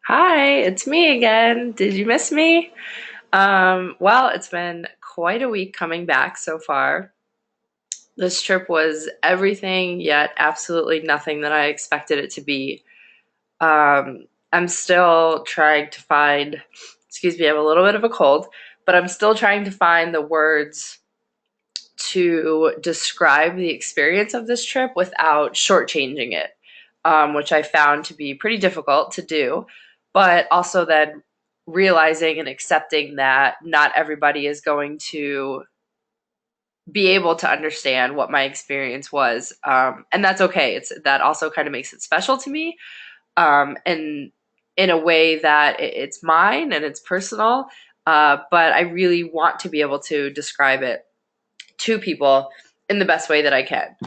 Hi, it's me again. Did you miss me? Well, it's been quite a week coming back so far. This trip was everything, yet absolutely nothing that I expected it to be. I'm still trying to find, excuse me, I have a little bit of a cold, but I'm still trying to find the words to describe the experience of this trip without shortchanging it, which I found to be pretty difficult to do. But also then realizing and accepting that not everybody is going to be able to understand what my experience was, and that's okay. It's that also kind of makes it special to me, and in a way that it's mine and it's personal. But I really want to be able to describe it to people in the best way that I can.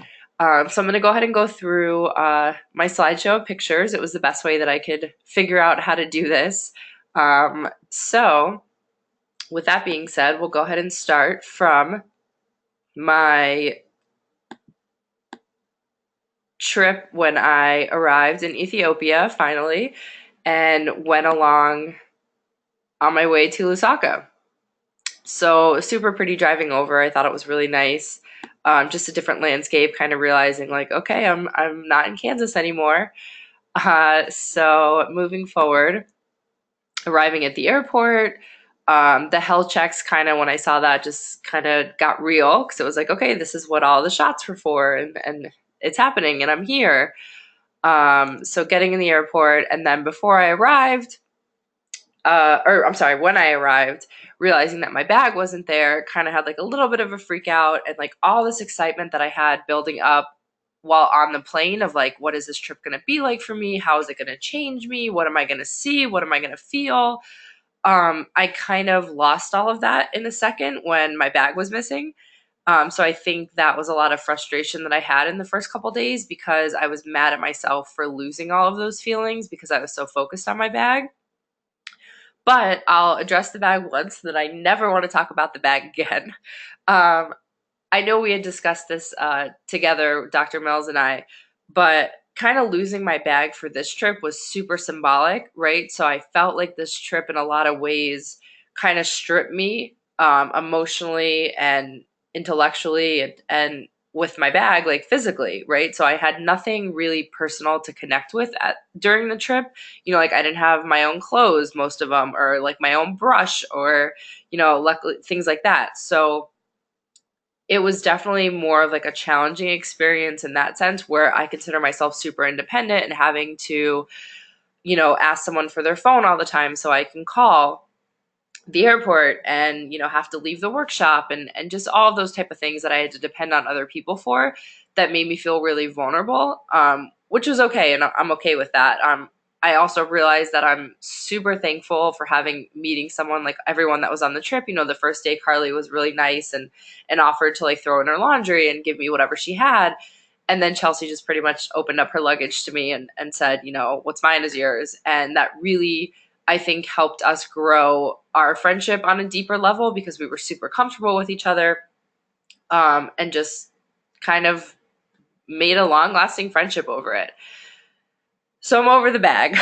So I'm going to go ahead and go through my slideshow of pictures. It was the best way that I could figure out how to do this. So with that being said, we'll go ahead and start from my trip when I arrived in Ethiopia finally and went along on my way to Lusaka. So super pretty driving over. I thought it was really nice. Just a different landscape, kind of realizing like, okay, I'm not in Kansas anymore. So moving forward, arriving at the airport, the health checks kind of when I saw that just kind of got real because it was like, okay, this is what all the shots were for, and it's happening, and I'm here. So getting in the airport, and then before I arrived, or I'm sorry, when I arrived, realizing that my bag wasn't there, kind of had like a little bit of a freak out and like all this excitement that I had building up while on the plane of like, what is this trip going to be like for me? How is it going to change me? What am I going to see? What am I going to feel? I kind of lost all of that in a second when my bag was missing. So I think that was a lot of frustration that I had in the first couple days because I was mad at myself for losing all of those feelings because I was so focused on my bag. But I'll address the bag once so that I never want to talk about the bag again. Um, I know we had discussed this together, Dr. Mills and I, but kind of losing my bag for this trip was super symbolic, right? So I felt like this trip, in a lot of ways, kind of stripped me emotionally and intellectually and with my bag, like physically, right? So I had nothing really personal to connect with during the trip. Like I didn't have my own clothes, most of them, or like my own brush, or luckily things like that. So it was definitely more of like a challenging experience in that sense where I consider myself super independent and having to, ask someone for their phone all the time so I can call the airport and, have to leave the workshop and just all of those type of things that I had to depend on other people for that made me feel really vulnerable, which was okay. And I'm okay with that. I also realized that I'm super thankful for having meeting someone like everyone that was on the trip. The first day Carly was really nice and offered to like throw in her laundry and give me whatever she had. And then Chelsea just pretty much opened up her luggage to me and said, what's mine is yours. And that really, I think, helped us grow our friendship on a deeper level because we were super comfortable with each other, and just kind of made a long lasting friendship over it. So I'm over the bag.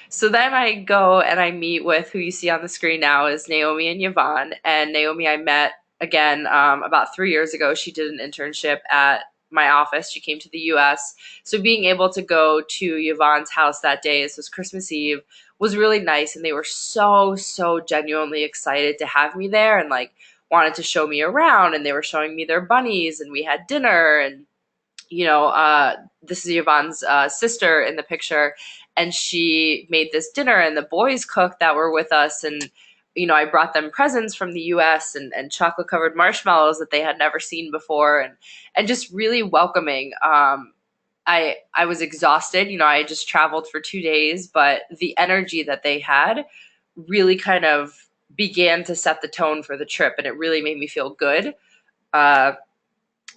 So then I go and I meet with who you see on the screen now is Naomi and Yvonne. And Naomi I met again about 3 years ago. She did an internship at my office. She came to the US. So being able to go to Yvonne's house that day, this was Christmas Eve, was really nice. And they were so genuinely excited to have me there and like wanted to show me around. And they were showing me their bunnies and we had dinner and this is Yvonne's sister in the picture, and she made this dinner, and the boys cooked that were with us, and I brought them presents from the U.S. and chocolate covered marshmallows that they had never seen before, and just really welcoming. I was exhausted, I had just traveled for 2 days, but the energy that they had really kind of began to set the tone for the trip, and it really made me feel good. Uh,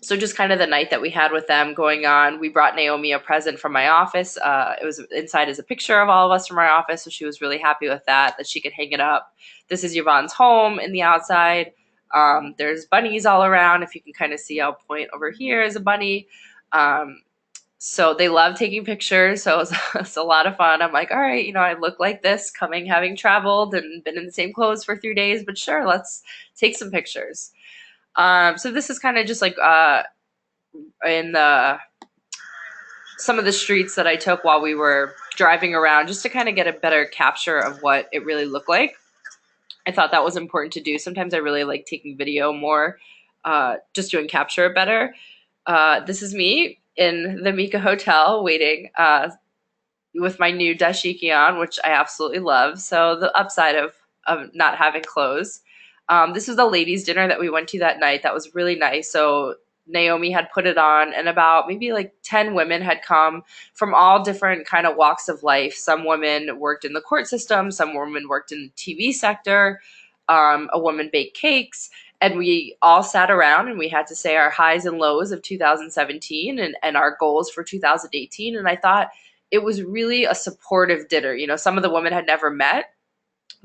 so just kind of the night that we had with them going on, we brought Naomi a present from my office. It was inside as a picture of all of us from our office, so she was really happy with that she could hang it up. This is Yvonne's home in the outside. There's bunnies all around. If you can kind of see, I'll point over here is a bunny. Um, So they love taking pictures. So it's a lot of fun. I'm like, all right, I look like this coming, having traveled and been in the same clothes for 3 days, but sure, let's take some pictures. So this is kind of just like in the some of the streets that I took while we were driving around, just to kind of get a better capture of what it really looked like. I thought that was important to do. Sometimes I really like taking video more, just doing capture it better. This is me in the Mika Hotel waiting with my new dashiki on, which I absolutely love. So the upside of not having clothes. This was the ladies' dinner that we went to that night. That was really nice. So Naomi had put it on, and about maybe like 10 women had come from all different kind of walks of life. Some women worked in the court system, some women worked in the TV sector, a woman baked cakes, and we all sat around and we had to say our highs and lows of 2017 and our goals for 2018. And I thought it was really a supportive dinner. Some of the women had never met,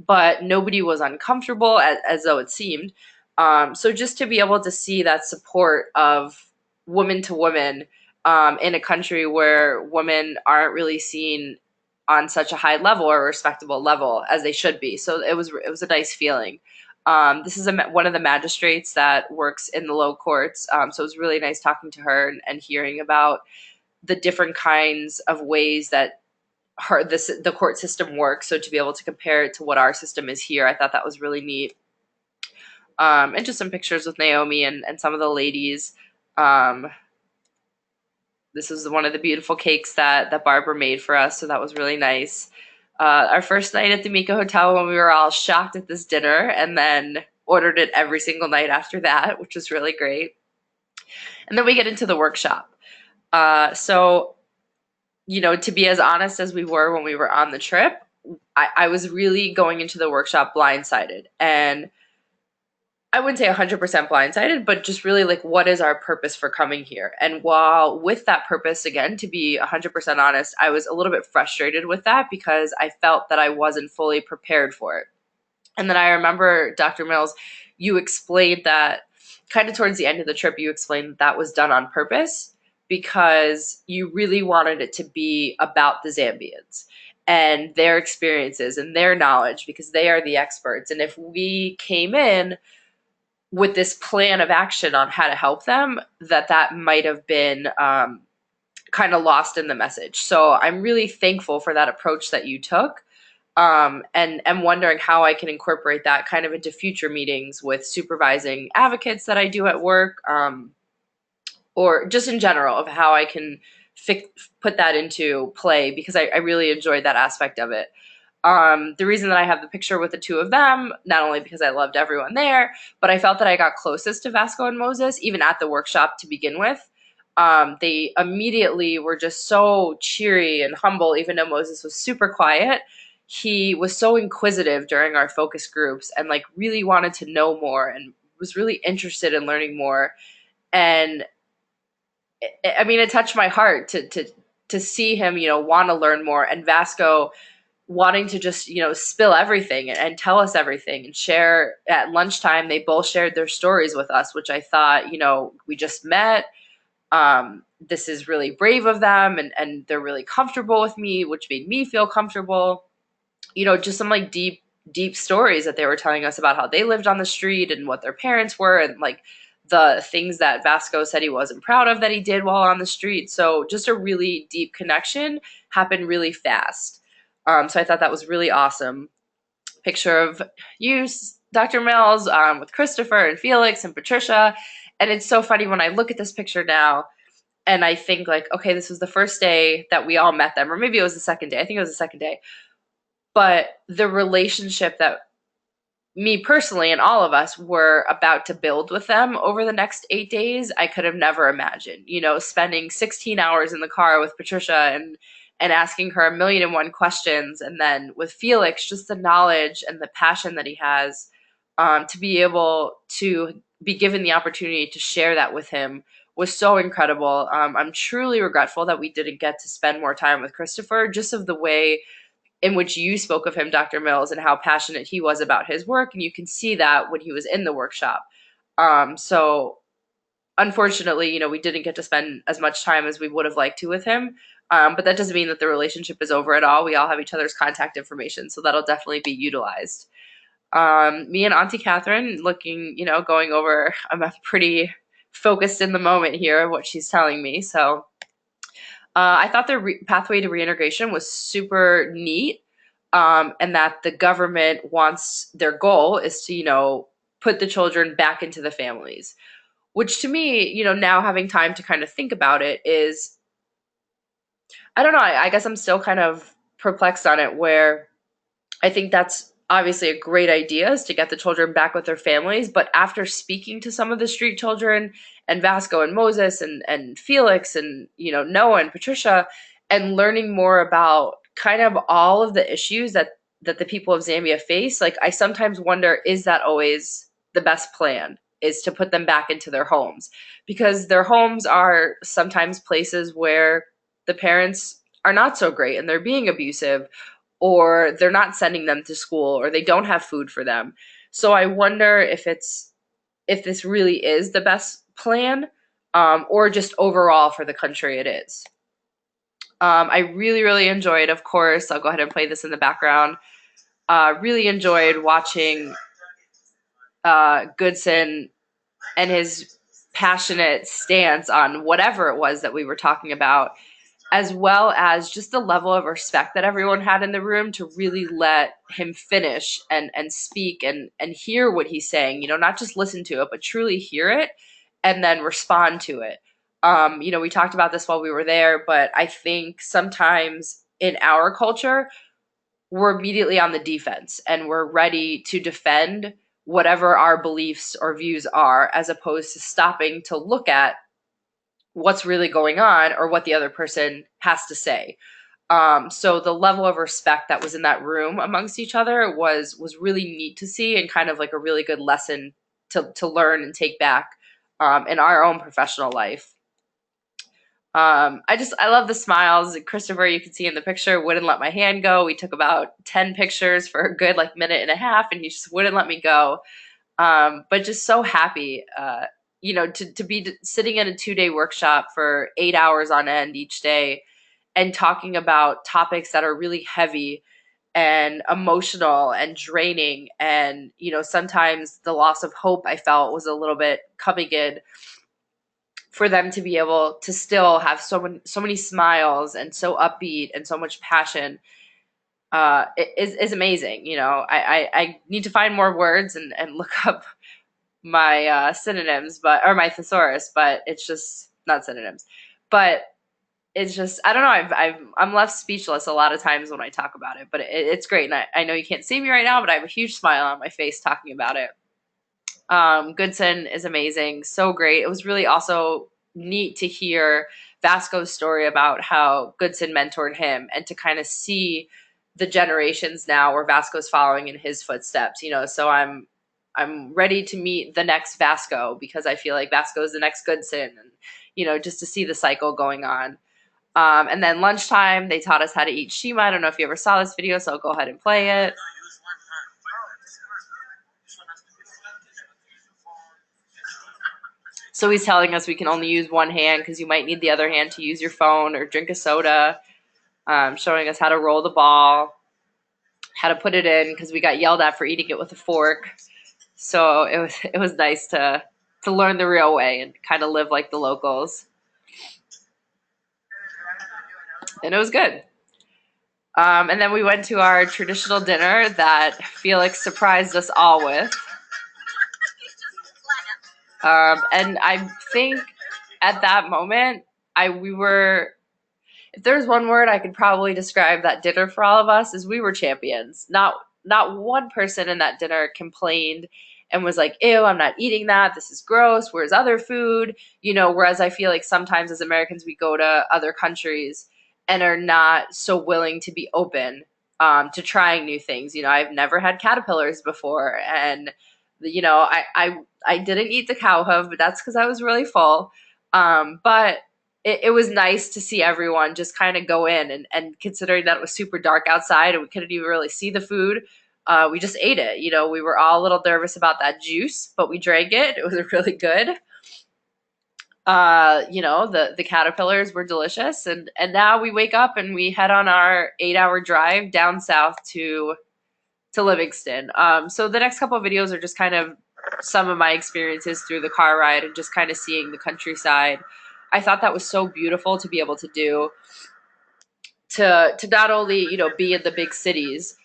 but nobody was uncomfortable as though it seemed. So just to be able to see that support of woman to woman in a country where women aren't really seen on such a high level or respectable level as they should be. So it was a nice feeling. This is one of the magistrates that works in the low courts. So it was really nice talking to her and hearing about the different kinds of ways that the court system works. So to be able to compare it to what our system is here, I thought that was really neat. And just some pictures with Naomi and some of the ladies. This is one of the beautiful cakes that Barbara made for us, so that was really nice. Our first night at the Mika Hotel, when we were all shocked at this dinner, and then ordered it every single night after that, which was really great. And then we get into the workshop. So to be as honest as we were when we were on the trip, I was really going into the workshop blindsided. And I wouldn't say 100% blindsided, but just really like, what is our purpose for coming here? And while with that purpose, again, to be 100% honest, I was a little bit frustrated with that because I felt that I wasn't fully prepared for it. And then I remember, Dr. Mills, you explained that kind of towards the end of the trip, you explained that was done on purpose because you really wanted it to be about the Zambians and their experiences and their knowledge because they are the experts. And if we came in with this plan of action on how to help them, that might have been kind of lost in the message. So I'm really thankful for that approach that you took. And I'm wondering how I can incorporate that kind of into future meetings with supervising advocates that I do at work, or just in general of how I can put that into play because I really enjoyed that aspect of it. The reason that I have the picture with the two of them, not only because I loved everyone there, but I felt that I got closest to Vasco and Moses, even at the workshop to begin with. They immediately were just so cheery and humble, even though Moses was super quiet. He was so inquisitive during our focus groups and like really wanted to know more and was really interested in learning more. And I mean, it touched my heart to see him, want to learn more, and Vasco wanting to just spill everything and tell us everything and share. At lunchtime they both shared their stories with us, which I thought, we just met, this is really brave of them, and they're really comfortable with me, which made me feel comfortable. Just some like deep stories that they were telling us about how they lived on the street and what their parents were, and like the things that Vasco said he wasn't proud of that he did while on the street. So just a really deep connection happened really fast. So I thought that was really awesome. Picture of you, Dr. Mills, with Christopher and Felix and Patricia. And it's so funny when I look at this picture now and I think like, okay, this was the first day that we all met them, or maybe it was the second day. I think it was the second day. But the relationship that me personally and all of us were about to build with them over the next 8 days, I could have never imagined. Spending 16 hours in the car with Patricia and asking her a million and one questions, and then with Felix, just the knowledge and the passion that he has, to be able to be given the opportunity to share that with him was so incredible. I'm truly regretful that we didn't get to spend more time with Christopher, just of the way in which you spoke of him, Dr. Mills, and how passionate he was about his work. And you can see that when he was in the workshop. So unfortunately, we didn't get to spend as much time as we would have liked to with him. But that doesn't mean that the relationship is over at all. We all have each other's contact information, so that'll definitely be utilized. Me and Auntie Catherine looking, going over, I'm pretty focused in the moment here of what she's telling me. So I thought the pathway to reintegration was super neat, and that the government wants, their goal is to, put the children back into the families, which to me, now having time to kind of think about it is, I don't know, I guess I'm still kind of perplexed on it, where I think that's obviously a great idea, is to get the children back with their families. But after speaking to some of the street children, and Vasco and Moses and Felix and, Noah and Patricia, and learning more about kind of all of the issues that the people of Zambia face, like, I sometimes wonder, is that always the best plan, is to put them back into their homes? Because their homes are sometimes places where the parents are not so great and they're being abusive, or they're not sending them to school, or they don't have food for them. So I wonder if this really is the best plan, or just overall for the country it is. I really, really enjoyed, of course, I'll go ahead and play this in the background. Really enjoyed watching Goodson and his passionate stance on whatever it was that we were talking about, as well as just the level of respect that everyone had in the room to really let him finish and speak and hear what he's saying, not just listen to it, but truly hear it and then respond to it. We talked about this while we were there, but I think sometimes in our culture, we're immediately on the defense and we're ready to defend whatever our beliefs or views are, as opposed to stopping to look at what's really going on or what the other person has to say. So the level of respect that was in that room amongst each other was really neat to see, and kind of like a really good lesson to learn and take back in our own professional life. I love the smiles. Christopher, you can see in the picture, wouldn't let my hand go. We took about 10 pictures for a good minute and a half, and he just wouldn't let me go. But just so happy, to be sitting in a 2-day workshop for 8 hours on end each day, and talking about topics that are really heavy and emotional and draining. And, sometimes the loss of hope I felt was a little bit coming in, for them to be able to still have so many smiles and so upbeat and so much passion, is amazing. I need to find more words and look up my synonyms, or my thesaurus, but it's just not synonyms. But it's just, I don't know. I'm left speechless a lot of times when I talk about it, but it's great. And I know you can't see me right now, but I have a huge smile on my face talking about it. Goodson is amazing, so great. It was really also neat to hear Vasco's story about how Goodson mentored him, and to kind of see the generations now where Vasco's following in his footsteps. So I'm ready to meet the next Vasco, because I feel like Vasco is the next Goodson, and just to see the cycle going on. And then lunchtime, they taught us how to eat shima. I don't know if you ever saw this video, so I'll go ahead and play it. So he's telling us we can only use one hand because you might need the other hand to use your phone or drink a soda. Showing us how to roll the ball, how to put it in, because we got yelled at for eating it with a fork. So it was nice to learn the real way and kind of live like the locals. And it was good. And then we went to our traditional dinner that Felix surprised us all with. And I think at that moment, if there's one word I could probably describe that dinner for all of us, is we were champions. Not one person in that dinner complained and was like, ew, I'm not eating that. This is gross. Where's other food? Whereas I feel like sometimes as Americans, we go to other countries and are not so willing to be open to trying new things. I've never had caterpillars before, and I didn't eat the cow hoof, but that's because I was really full. But it was nice to see everyone just kind of go in, and considering that it was super dark outside and we couldn't even really see the food, we just ate it. We were all a little nervous about that juice, but we drank it. It was really good. The caterpillars were delicious, and now we wake up and we head on our 8 hour drive down south to Livingston. So the next couple of videos are just kind of some of my experiences through the car ride and just kind of seeing the countryside. I thought that was so beautiful to be able to do, to not only be in the big cities,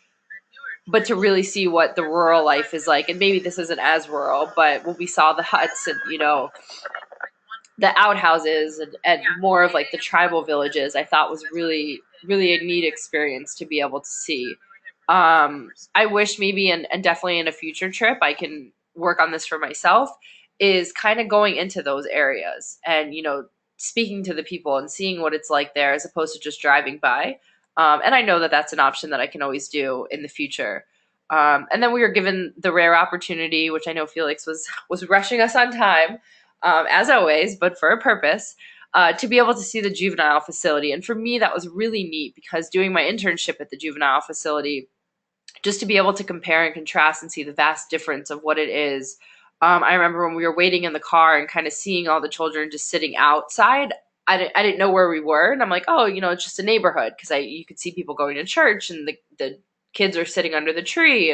but to really see what the rural life is like. And maybe this isn't as rural, but when we saw the huts and the outhouses and more of like the tribal villages, I thought was really, really a neat experience to be able to see. I wish maybe, and definitely in a future trip, I can work on this for myself, is kind of going into those areas and, speaking to the people and seeing what it's like there as opposed to just driving by. And I know that that's an option that I can always do in the future. And then we were given the rare opportunity, which I know Felix was rushing us on time, as always, but for a purpose, to be able to see the juvenile facility. And for me, that was really neat because doing my internship at the juvenile facility, just to be able to compare and contrast and see the vast difference of what it is. I remember when we were waiting in the car and kind of seeing all the children just sitting outside. I didn't know where we were, and I'm like, oh, it's just a neighborhood, because you could see people going to church and the kids are sitting under the tree,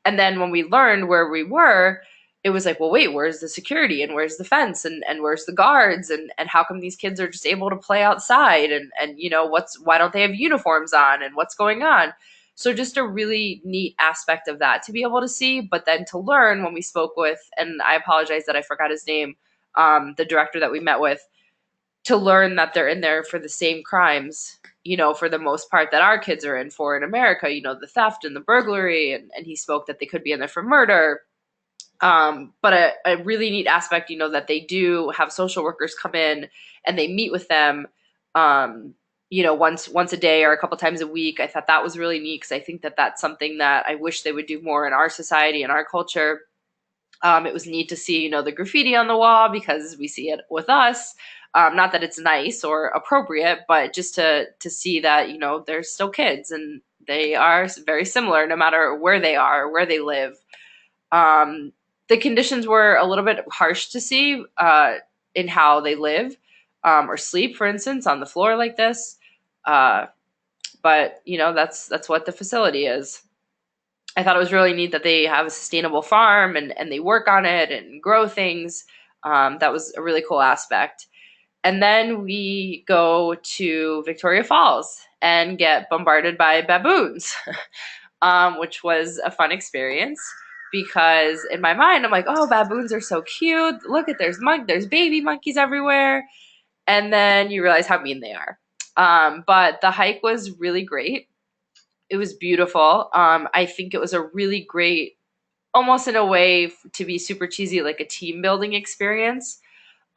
and then when we learned where we were, it was like, well, wait, where's the security and where's the fence and where's the guards, and how come these kids are just able to play outside, and why don't they have uniforms on, and what's going on? So just a really neat aspect of that to be able to see, but then to learn when we spoke with, and I apologize that I forgot his name, the director that we met with, to learn that they're in there for the same crimes, for the most part that our kids are in for in America, the theft and the burglary, and he spoke that they could be in there for murder. But a really neat aspect, that they do have social workers come in and they meet with them, once a day or a couple times a week. I thought that was really neat because I think that that's something that I wish they would do more in our society and our culture. It was neat to see, the graffiti on the wall because we see it with us. Not that it's nice or appropriate, but just to see that, they're still kids and they are very similar no matter where they are, where they live. The conditions were a little bit harsh to see in how they live or sleep, for instance, on the floor like this. But that's what the facility is. I thought it was really neat that they have a sustainable farm and they work on it and grow things. That was a really cool aspect. And then we go to Victoria Falls and get bombarded by baboons, which was a fun experience because in my mind, I'm like, oh, baboons are so cute. Look at there's baby monkeys everywhere. And then you realize how mean they are. But the hike was really great. It was beautiful. I think it was a really great, almost in a way to be super cheesy, like a team building experience.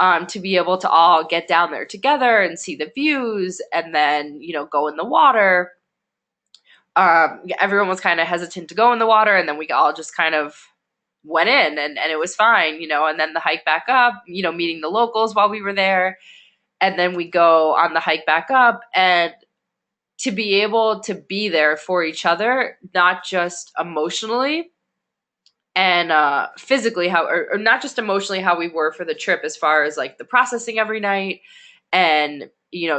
To be able to all get down there together and see the views and then, go in the water. Everyone was kind of hesitant to go in the water, and then we all just kind of went in and it was fine, and then the hike back up, meeting the locals while we were there. And then we go on the hike back up, and to be able to be there for each other, not just emotionally and physically, or not just emotionally how we were for the trip as far as like the processing every night and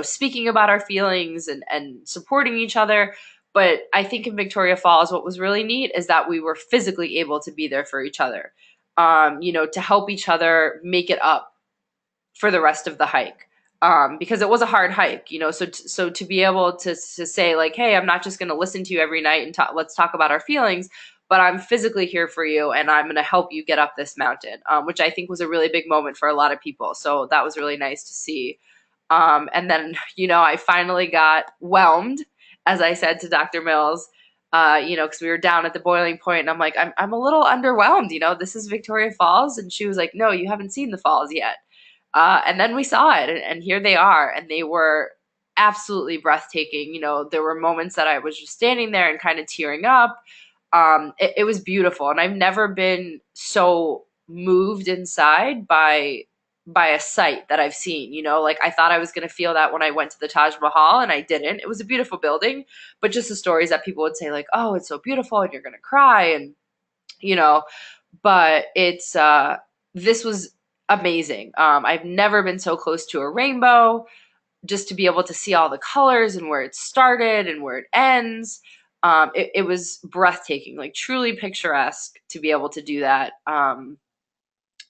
speaking about our feelings and supporting each other. But I think in Victoria Falls, what was really neat is that we were physically able to be there for each other, to help each other make it up for the rest of the hike. Because it was a hard hike, so to be able to say like, hey, I'm not just going to listen to you every night and let's talk about our feelings, but I'm physically here for you and I'm going to help you get up this mountain, which I think was a really big moment for a lot of people. So that was really nice to see. And then, I finally got whelmed, as I said to Dr. Mills, because we were down at the boiling point and I'm like, I'm a little underwhelmed, this is Victoria Falls. And she was like, no, you haven't seen the falls yet. And then we saw it, and here they are, and they were absolutely breathtaking. There were moments that I was just standing there and kind of tearing up. It was beautiful, and I've never been so moved inside by a sight that I've seen. Like I thought I was going to feel that when I went to the Taj Mahal, and I didn't. It was a beautiful building, but just the stories that people would say, like, "Oh, it's so beautiful," and you're going to cry, and but it's this was amazing. I've never been so close to a rainbow, just to be able to see all the colors and where it started and where it ends. It was breathtaking, like truly picturesque to be able to do that.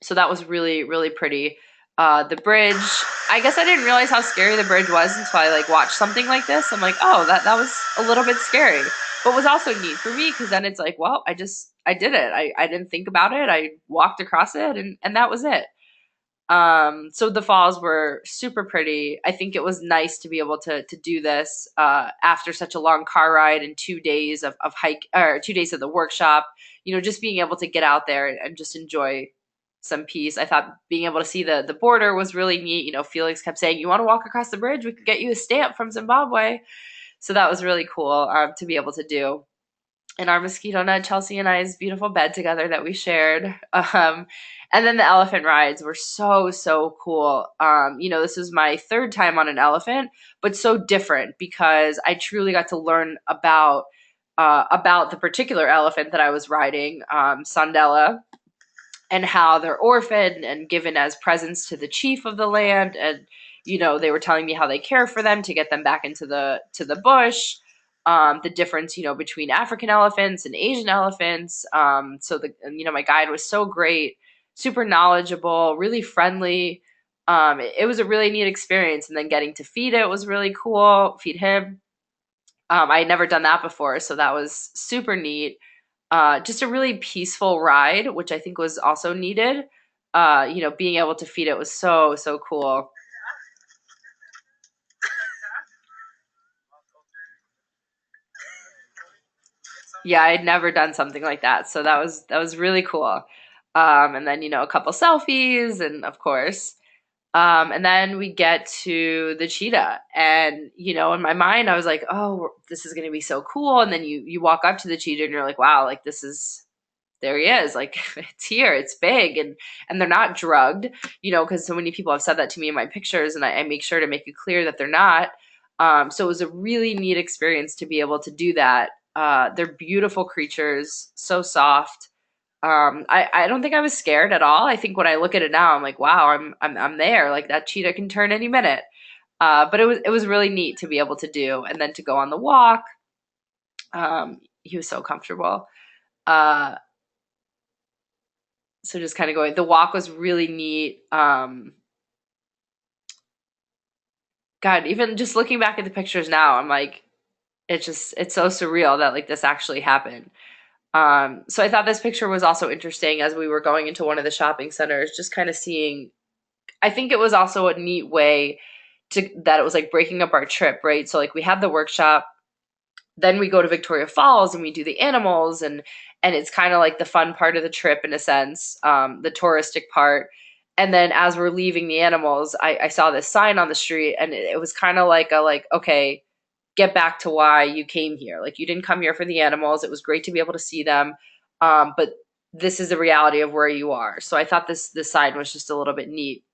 So that was really, really pretty. The bridge, I guess I didn't realize how scary the bridge was until I like watched something like this. I'm like, oh, that was a little bit scary, but was also neat for me because then it's like, well, I did it. I didn't think about it. I walked across it, and that was it. So the falls were super pretty. I think it was nice to be able to do this after such a long car ride and 2 days of hike, or 2 days of the workshop. Just being able to get out there and just enjoy some peace. I thought being able to see the border was really neat. Felix kept saying, "You want to walk across the bridge? We could get you a stamp from Zimbabwe." So that was really cool to be able to do in our mosquito net, Chelsea and I's beautiful bed together that we shared. And then the elephant rides were so, so cool. This was my third time on an elephant, but so different because I truly got to learn about the particular elephant that I was riding, Sandela, and how they're orphaned and given as presents to the chief of the land. And they were telling me how they care for them to get them back into the bush. The difference between African elephants and Asian elephants. So my guide was so great, super knowledgeable, really friendly. It was a really neat experience, and then getting to feed it was really cool. Feed him. I had never done that before, so that was super neat. Just a really peaceful ride, which I think was also needed. Being able to feed it was so, so cool. Yeah, I'd never done something like that, so that was really cool. And then a couple selfies, and of course, and then we get to the cheetah, and in my mind, I was like, "Oh, this is going to be so cool." And then you walk up to the cheetah, and you're like, "Wow, like this is there he is, like it's here, it's big." And they're not drugged, because so many people have said that to me in my pictures, and I make sure to make it clear that they're not. So it was a really neat experience to be able to do that. They're beautiful creatures, so soft. I don't think I was scared at all. I think when I look at it now, I'm like, wow, I'm there, like that cheetah can turn any minute. But it was really neat to be able to do, and then to go on the walk. He was so comfortable. uh so just kind of going, the walk was really neat. God, even just looking back at the pictures now, I'm like, it's so surreal that like this actually happened. So I thought this picture was also interesting as we were going into one of the shopping centers, just kind of seeing. I think it was also a neat way to that it was like breaking up our trip, right? So like we had the workshop, then we go to Victoria Falls and we do the animals, and it's kind of like the fun part of the trip in a sense, the touristic part. And then as we're leaving the animals, I saw this sign on the street, and it was kind of like okay, get back to why you came here. Like you didn't come here for the animals. It was great to be able to see them, but this is the reality of where you are. So I thought this sign was just a little bit neat.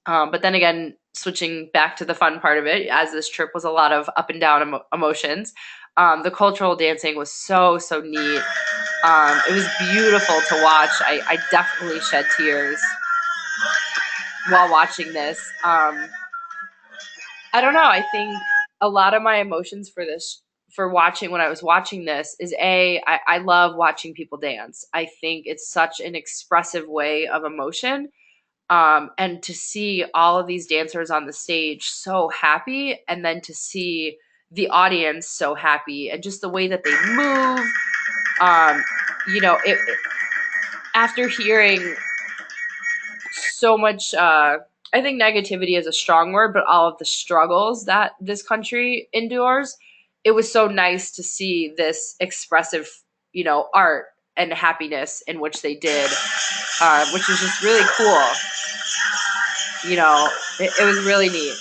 But then again, switching back to the fun part of it, as this trip was a lot of up and down emotions, the cultural dancing was so, so neat. It was beautiful to watch. I definitely shed tears while watching this. I don't know. I think a lot of my emotions for watching when I was watching this is I love watching people dance. I think it's such an expressive way of emotion. And to see all of these dancers on the stage so happy, and then to see the audience so happy, and just the way that they move. Um, after hearing so much, I think negativity is a strong word, but all of the struggles that this country endures, it was so nice to see this expressive, art and happiness in which they did, which is just really cool. It was really neat.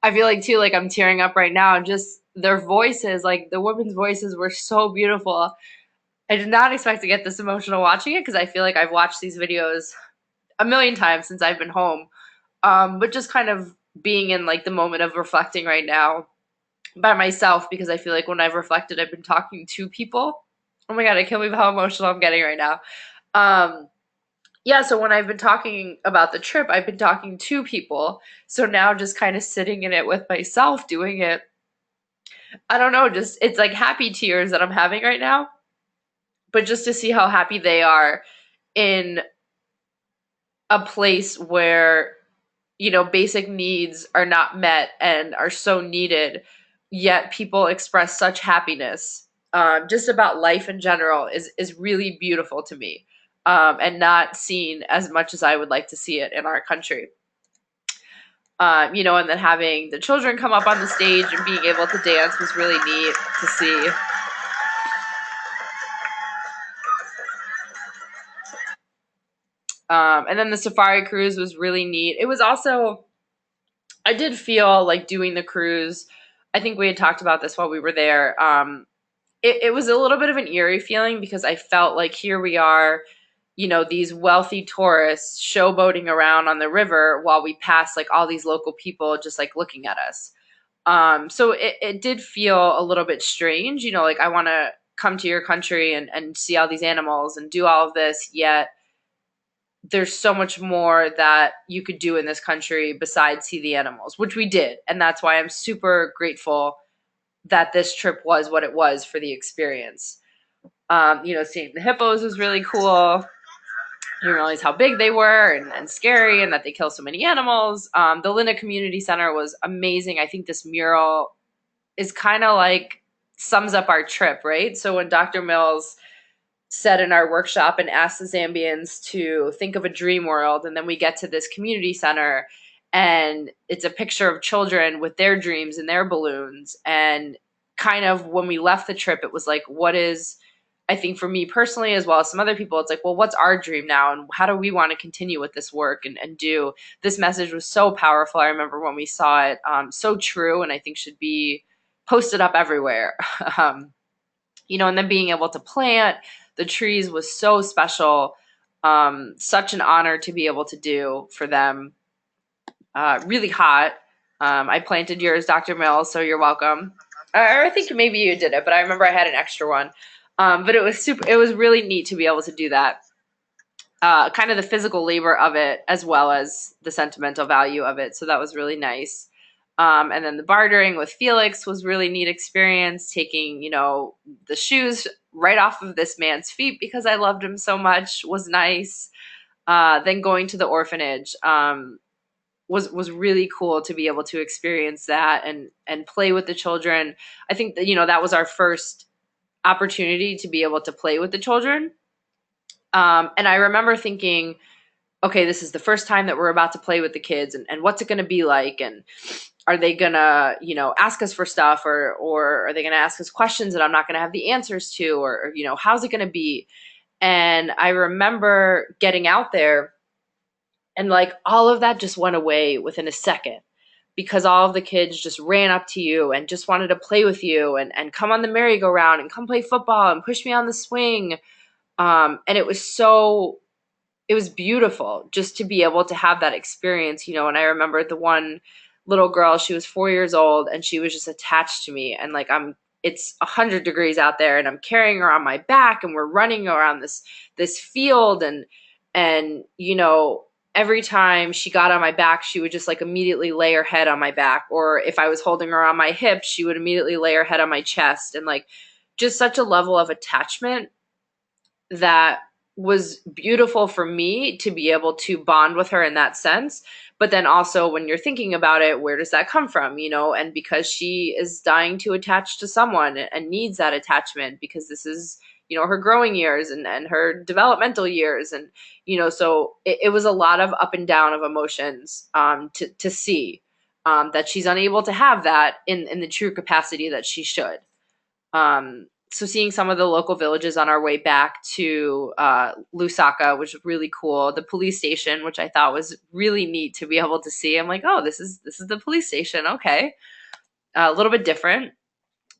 I feel like too, like I'm tearing up right now. Just their voices, like the women's voices were so beautiful. I did not expect to get this emotional watching it because I feel like I've watched these videos a million times since I've been home. But just kind of being in like the moment of reflecting right now by myself because I feel like when I've reflected, I've been talking to people. Oh my God, I can't believe how emotional I'm getting right now. Um, yeah, so when I've been talking about the trip, I've been talking to people. So now just kind of sitting in it with myself, doing it. I don't know, just it's like happy tears that I'm having right now. But just to see how happy they are in a place where, basic needs are not met and are so needed, yet people express such happiness. Just about life in general is really beautiful to me, and not seen as much as I would like to see it in our country. And then having the children come up on the stage and being able to dance was really neat to see. And then the safari cruise was really neat. It was also, I did feel like doing the cruise. I think we had talked about this while we were there. It was a little bit of an eerie feeling because I felt like here we are, these wealthy tourists showboating around on the river while we pass like all these local people just like looking at us. So it did feel a little bit strange, like I want to come to your country and see all these animals and do all of this, yet there's so much more that you could do in this country besides see the animals, which we did. And that's why I'm super grateful that this trip was what it was for the experience. Seeing the hippos was really cool. You didn't realize how big they were and scary and that they kill so many animals. The Linda Community Center was amazing. I think this mural is kind of like sums up our trip, right? So when Dr. Mills said in our workshop and asked the Zambians to think of a dream world, and then we get to this community center and it's a picture of children with their dreams and their balloons. And kind of when we left the trip, it was like, what is, I think for me personally, as well as some other people, it's like, well, what's our dream now? And how do we want to continue with this work and do? This message was so powerful. I remember when we saw it, so true, and I think should be posted up everywhere. And then being able to plant the trees was so special. Such an honor to be able to do for them. Really hot. I planted yours, Dr. Mills, so you're welcome. I think maybe you did it, but I remember I had an extra one. But it was super. It was really neat to be able to do that. Kind of the physical labor of it, as well as the sentimental value of it. So that was really nice. And then the bartering with Felix was really neat experience. Taking, the shoes right off of this man's feet because I loved him so much was nice. Then going to the orphanage was really cool to be able to experience that and play with the children. I think that that was our first opportunity to be able to play with the children. And I remember thinking, okay, this is the first time that we're about to play with the kids, and what's it going to be like, and are they gonna ask us for stuff, or are they gonna ask us questions that I'm not gonna have the answers to, or how's it gonna be? And I remember getting out there and like all of that just went away within a second because all of the kids just ran up to you and just wanted to play with you and come on the merry-go-round and come play football and push me on the swing. And it was beautiful just to be able to have that experience, and I remember the one little girl, she was 4 years old and she was just attached to me, and like it's 100 degrees out there and I'm carrying her on my back and we're running around this field, and every time she got on my back, she would just like immediately lay her head on my back, or if I was holding her on my hip, she would immediately lay her head on my chest, and like just such a level of attachment that was beautiful for me to be able to bond with her in that sense. But then also when you're thinking about it, where does that come from? And because she is dying to attach to someone and needs that attachment because this is, her growing years and her developmental years. And, so it was a lot of up and down of emotions to see that she's unable to have that in the true capacity that she should. So seeing some of the local villages on our way back to Lusaka, which was really cool. The police station, which I thought was really neat to be able to see. I'm like, oh, this is the police station. Okay, a little bit different.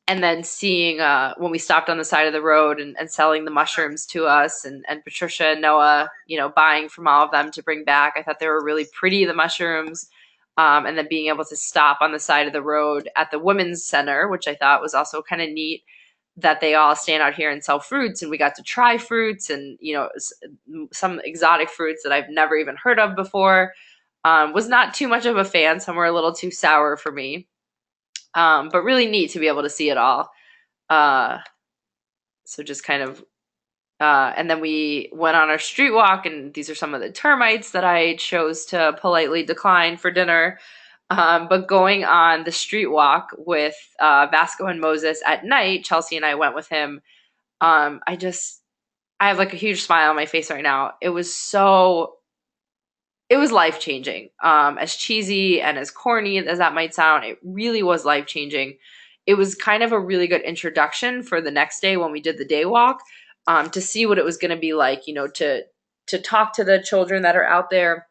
And then seeing when we stopped on the side of the road and selling the mushrooms to us, and Patricia and Noah, buying from all of them to bring back. I thought they were really pretty, the mushrooms. And then being able to stop on the side of the road at the women's center, which I thought was also kind of neat, that they all stand out here and sell fruits, and we got to try fruits and some exotic fruits that I've never even heard of before. Was not too much of a fan. Some were a little too sour for me. But really neat to be able to see it all. So just kind of, and then we went on our street walk, and these are some of the termites that I chose to politely decline for dinner. But going on the street walk with Vasco and Moses at night, Chelsea and I went with him. I have like a huge smile on my face right now. It was life changing. As cheesy and as corny as that might sound, it really was life changing. It was kind of a really good introduction for the next day when we did the day walk, to see what it was going to be like, to talk to the children that are out there.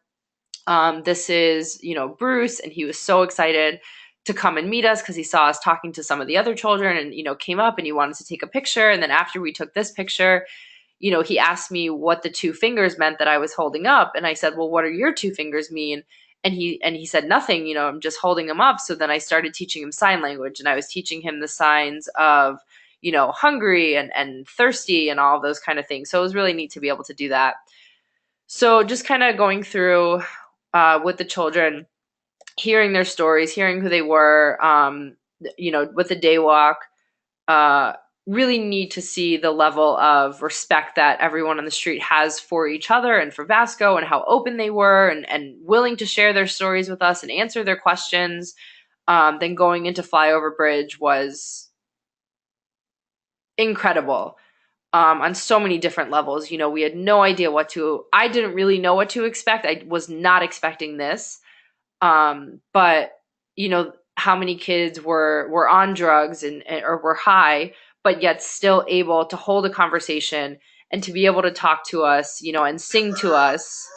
This is, Bruce, and he was so excited to come and meet us because he saw us talking to some of the other children, and, came up and he wanted to take a picture. And then after we took this picture, he asked me what the two fingers meant that I was holding up. And I said, well, what do your two fingers mean? And he said, nothing, I'm just holding them up. So then I started teaching him sign language, and I was teaching him the signs of, hungry and thirsty and all of those kind of things. So it was really neat to be able to do that. So just kind of going through with the children, hearing their stories, hearing who they were, with the day walk, really need to see the level of respect that everyone on the street has for each other and for Vasco, and how open they were and willing to share their stories with us and answer their questions. Then going into Flyover Bridge was incredible. On so many different levels. We had no idea I didn't really know what to expect. I was not expecting this. But how many kids were on drugs or were high, but yet still able to hold a conversation and to be able to talk to us, and sing to us.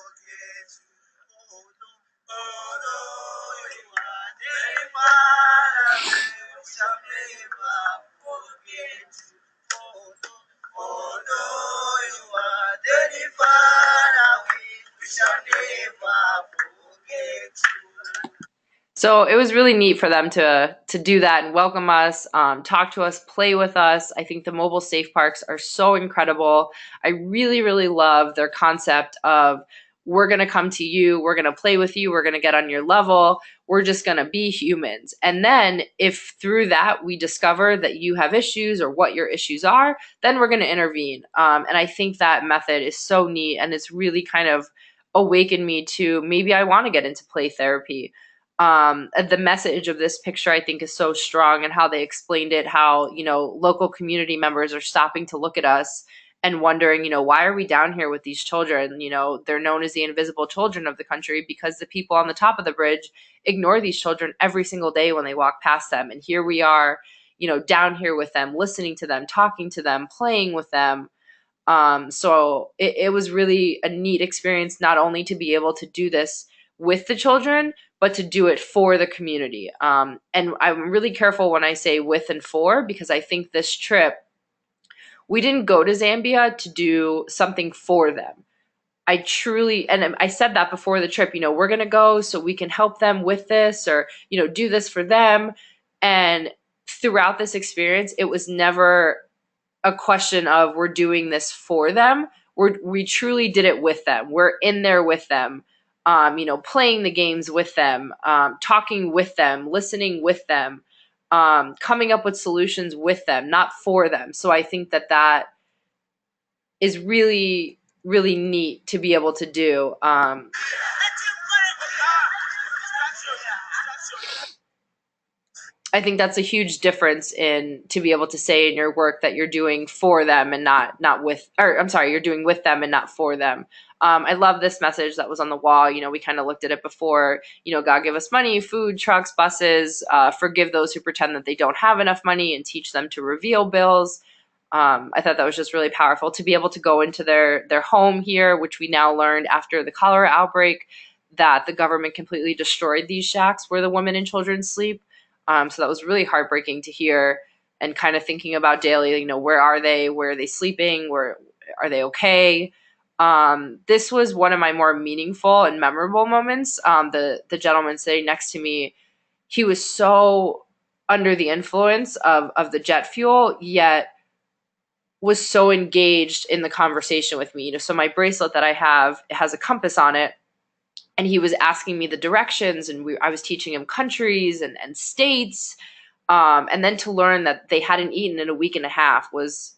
So it was really neat for them to do that and welcome us, talk to us, play with us. I think the mobile safe parks are so incredible. I really, really love their concept of, we're going to come to you, we're going to play with you, we're going to get on your level, we're just going to be humans. And then if through that we discover that you have issues or what your issues are, then we're going to intervene. And I think that method is so neat, and it's really kind of awakened me to, maybe I want to get into play therapy. The message of this picture, I think, is so strong, and how they explained it, how, local community members are stopping to look at us and wondering, why are we down here with these children? They're known as the invisible children of the country because the people on the top of the bridge ignore these children every single day when they walk past them. And here we are, down here with them, listening to them, talking to them, playing with them. So it was really a neat experience, not only to be able to do this with the children, but to do it for the community. And I'm really careful when I say with and for, because I think this trip, we didn't go to Zambia to do something for them. I truly, and I said that before the trip, we're going to go so we can help them with this, or, do this for them. And throughout this experience, it was never a question of, we're doing this for them. We truly did it with them. We're in there with them. Playing the games with them, talking with them, listening with them, coming up with solutions with them, not for them. So I think that is really, really neat to be able to do. I think that's a huge difference to be able to say in your work that you're doing for them and not with, or I'm sorry, you're doing with them and not for them. I love this message that was on the wall. We kind of looked at it before, God give us money, food, trucks, buses, forgive those who pretend that they don't have enough money, and teach them to reveal bills. I thought that was just really powerful to be able to go into their home here, which we now learned after the cholera outbreak that the government completely destroyed these shacks where the women and children sleep. So that was really heartbreaking to hear, and kind of thinking about daily, where are they? Where are they sleeping? Where are they okay? This was one of my more meaningful and memorable moments. The gentleman sitting next to me, he was so under the influence of the jet fuel, yet was so engaged in the conversation with me. So my bracelet that I have, it has a compass on it, and he was asking me the directions, and I was teaching him countries and states. And then to learn that they hadn't eaten in a week and a half was,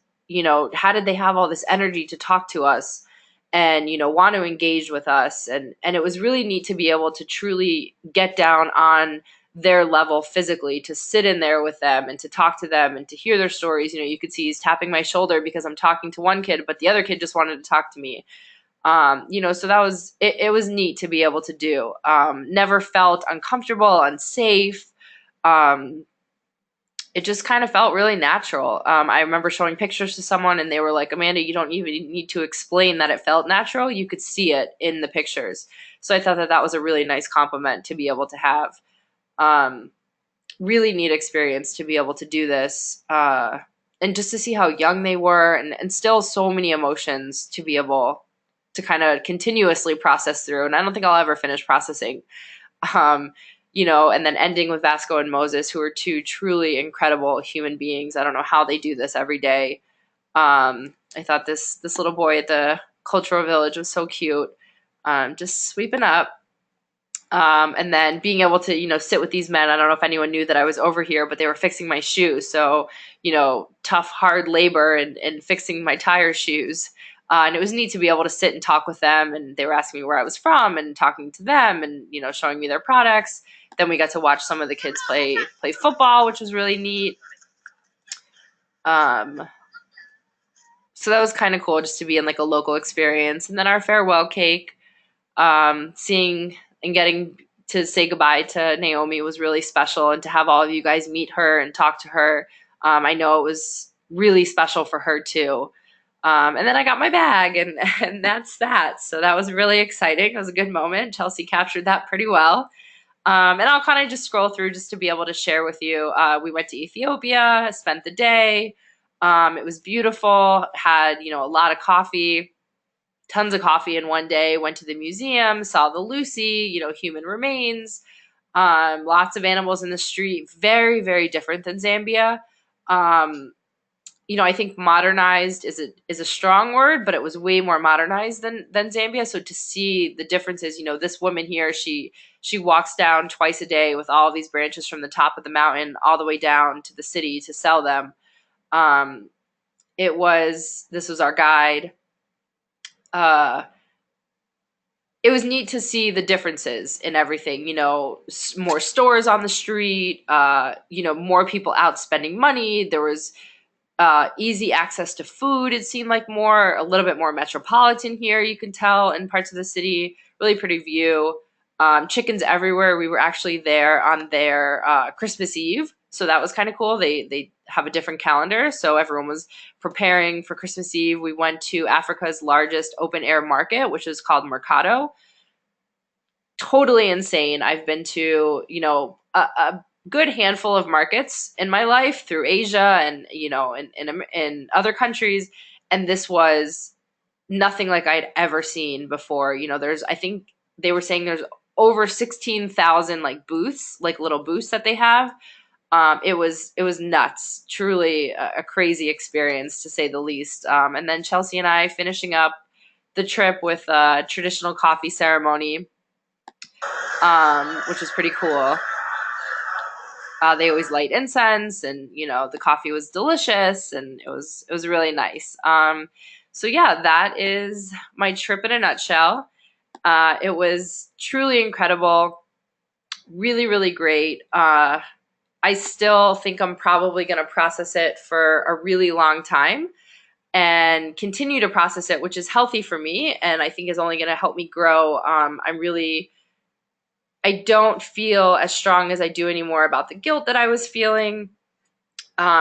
how did they have all this energy to talk to us and, want to engage with us? And it was really neat to be able to truly get down on their level physically, to sit in there with them and to talk to them and to hear their stories. You could see he's tapping my shoulder because I'm talking to one kid, but the other kid just wanted to talk to me. So that was it was neat to be able to do. Never felt uncomfortable, unsafe. Um, it just kind of felt really natural. I remember showing pictures to someone and they were like, Amanda, you don't even need to explain that it felt natural. You could see it in the pictures. So I thought that that was a really nice compliment to be able to have. Um, Really neat experience to be able to do this. And just to see how young they were, and still so many emotions to be able to kind of continuously process through. And I don't think I'll ever finish processing. Um, and then ending with Vasco and Moses, who are two truly incredible human beings. I don't know how they do this every day. I thought this little boy at the cultural village was so cute, just sweeping up. And then being able to, sit with these men. I don't know if anyone knew that I was over here, but they were fixing my shoes. So, tough, hard labor and fixing my tire shoes. And it was neat to be able to sit and talk with them. And they were asking me where I was from and talking to them and, showing me their products. Then we got to watch some of the kids play football, which was really neat. Um, so that was kind of cool just to be in like a local experience. And then our farewell cake, seeing and getting to say goodbye to Naomi was really special, and to have all of you guys meet her and talk to her. I know it was really special for her too. And then I got my bag, and and that's that. So that was really exciting. It was a good moment. Chelsea captured that pretty well. And I'll kind of just scroll through just to be able to share with you. We went to Ethiopia, spent the day. It was beautiful. Had a lot of coffee, tons of coffee in one day. Went to the museum, saw the Lucy, human remains. Lots of animals in the street. Very, very different than Zambia. Um, I think modernized is a strong word, but it was way more modernized than Zambia. So to see the differences, this woman here, she walks down twice a day with all of these branches from the top of the mountain all the way down to the city to sell them. Um, this was our guide. Uh, it was neat to see the differences in everything. More stores on the street. More people out spending money. There was easy access to food. It seemed like a little bit more metropolitan here. You can tell in parts of the city. Really pretty view. Chickens everywhere. We were actually there on their Christmas Eve, so that was kind of cool. They have a different calendar, so everyone was preparing for Christmas Eve. We went to Africa's largest open air market, which is called Mercado. Totally insane. I've been to a good handful of markets in my life through Asia and in other countries, and this was nothing like I'd ever seen before. I think they were saying there's over 16,000 like booths, like little booths that they have. It was nuts. Truly a crazy experience to say the least. And then Chelsea and I finishing up the trip with a traditional coffee ceremony, which was pretty cool. They always light incense, and the coffee was delicious, and it was really nice. So yeah, that is my trip in a nutshell. It was truly incredible, really, really great. I still think I'm probably going to process it for a really long time and continue to process it, which is healthy for me, and I think is only going to help me grow. I don't feel as strong as I do anymore about the guilt that I was feeling.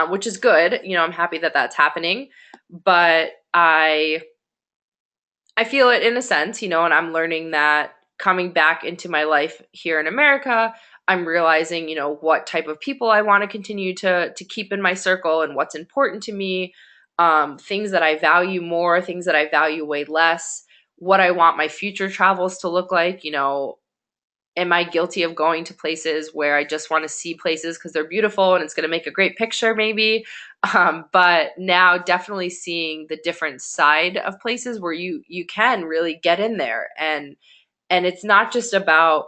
which is good. I'm happy that that's happening, but I feel it in a sense, and I'm learning that coming back into my life here in America, I'm realizing, what type of people I want to continue to keep in my circle and what's important to me, things that I value more, things that I value way less, what I want my future travels to look like, am I guilty of going to places where I just want to see places because they're beautiful and it's going to make a great picture, maybe? But now, definitely seeing the different side of places where you can really get in there, and it's not just about,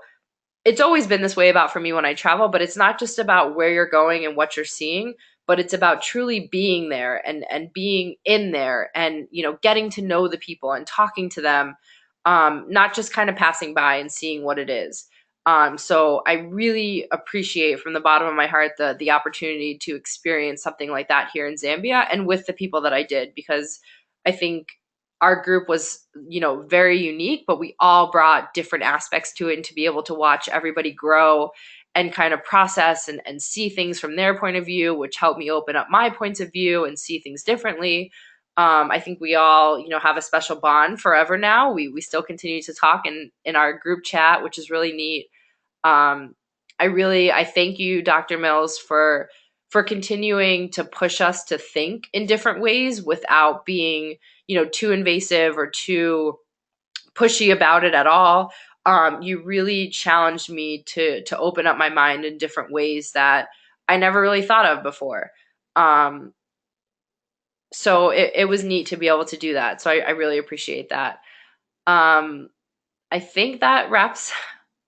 it's always been this way about for me when I travel, but it's not just about where you're going and what you're seeing, but it's about truly being there and being in there and getting to know the people and talking to them, not just kind of passing by and seeing what it is. So I really appreciate from the bottom of my heart the opportunity to experience something like that here in Zambia and with the people that I did, because I think our group was, very unique, but we all brought different aspects to it. And to be able to watch everybody grow and kind of process and see things from their point of view, which helped me open up my points of view and see things differently. I think we all, have a special bond forever now. We still continue to talk in our group chat, which is really neat. um, I thank you, Dr. Mills, for continuing to push us to think in different ways without being, too invasive or too pushy about it at all. You really challenged me to open up my mind in different ways that I never really thought of before. Um, so it was neat to be able to do that. So I really appreciate that. Um, I think that wraps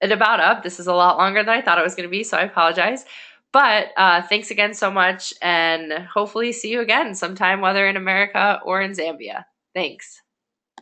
it about up. This is a lot longer than I thought it was going to be, so I apologize. But thanks again so much, and hopefully see you again sometime, whether in America or in Zambia. Thanks.